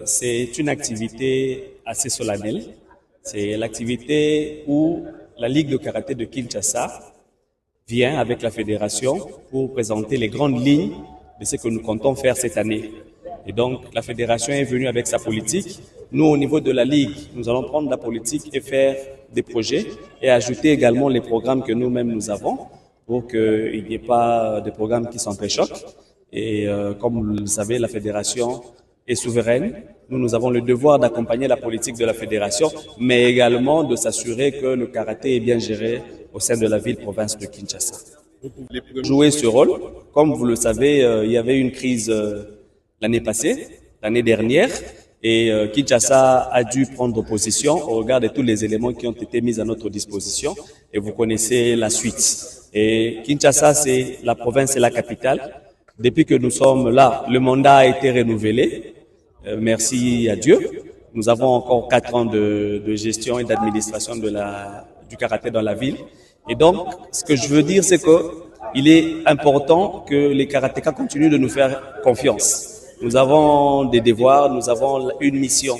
C'est une activité assez solennelle. C'est l'activité où la Ligue de karaté de Kinshasa vient avec la fédération pour présenter les grandes lignes de ce que nous comptons faire cette année. Et donc, la fédération est venue avec sa politique. Nous, au niveau de la Ligue, nous allons prendre la politique et faire des projets et ajouter également les programmes que nous-mêmes nous avons pour qu'il n'y ait pas de programmes qui s'entrechoquent. Et comme vous le savez, la fédération est souveraine. Nous avons le devoir d'accompagner la politique de la fédération, mais également de s'assurer que le karaté est bien géré au sein de la ville-province de Kinshasa. Jouer ce rôle, comme vous le savez, il y avait une crise l'année passée, l'année dernière, et Kinshasa a dû prendre position au regard de tous les éléments qui ont été mis à notre disposition, et vous connaissez la suite. Et Kinshasa, c'est la province et la capitale. Depuis que nous sommes là, le mandat a été renouvelé. Merci à Dieu. Nous avons encore 4 ans de gestion et d'administration du karaté dans la ville. Et donc, ce que je veux dire, c'est qu'il est important que les karatékas continuent de nous faire confiance. Nous avons des devoirs, nous avons une mission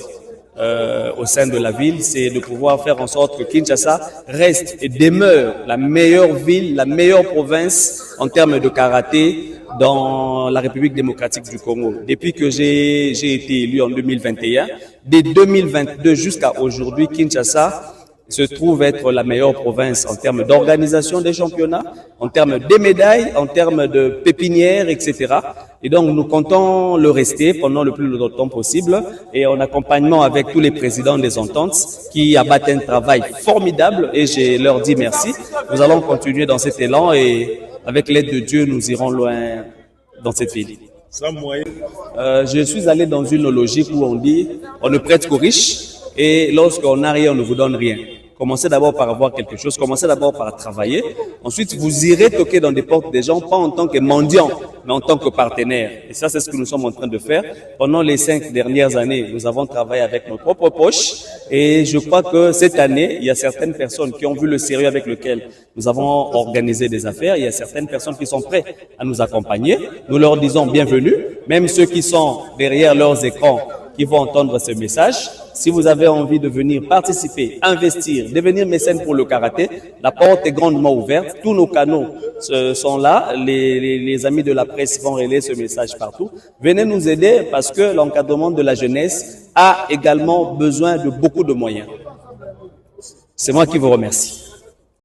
au sein de la ville, c'est de pouvoir faire en sorte que Kinshasa reste et demeure la meilleure ville, la meilleure province en termes de karaté dans la République démocratique du Congo. Depuis que j'ai été élu en 2021, dès 2022 jusqu'à aujourd'hui, Kinshasa se trouve être la meilleure province en termes d'organisation des championnats, en termes de médailles, en termes de pépinières, etc. Et donc, nous comptons le rester pendant le plus longtemps possible et en accompagnement avec tous les présidents des ententes qui abattent un travail formidable et je leur dis merci. Nous allons continuer dans cet élan et avec l'aide de Dieu, nous irons loin dans cette ville. Je suis allé dans une logique où on dit on ne prête qu'aux riches et lorsqu'on n'a rien, on ne vous donne rien. Commencez d'abord par avoir quelque chose, commencez d'abord par travailler. Ensuite, vous irez toquer dans des portes des gens, pas en tant que mendiant, mais en tant que partenaire. Et ça, c'est ce que nous sommes en train de faire. Pendant les 5 dernières années, nous avons travaillé avec nos propres poches. Et je crois que cette année, il y a certaines personnes qui ont vu le sérieux avec lequel nous avons organisé des affaires. Il y a certaines personnes qui sont prêtes à nous accompagner. Nous leur disons bienvenue. Même ceux qui sont derrière leurs écrans, qui vont entendre ce message. Si vous avez envie de venir participer, investir, devenir mécène pour le karaté, la porte est grandement ouverte. Tous nos canaux sont là. Les amis de la presse vont relayer ce message partout. Venez nous aider parce que l'encadrement de la jeunesse a également besoin de beaucoup de moyens. C'est moi qui vous remercie.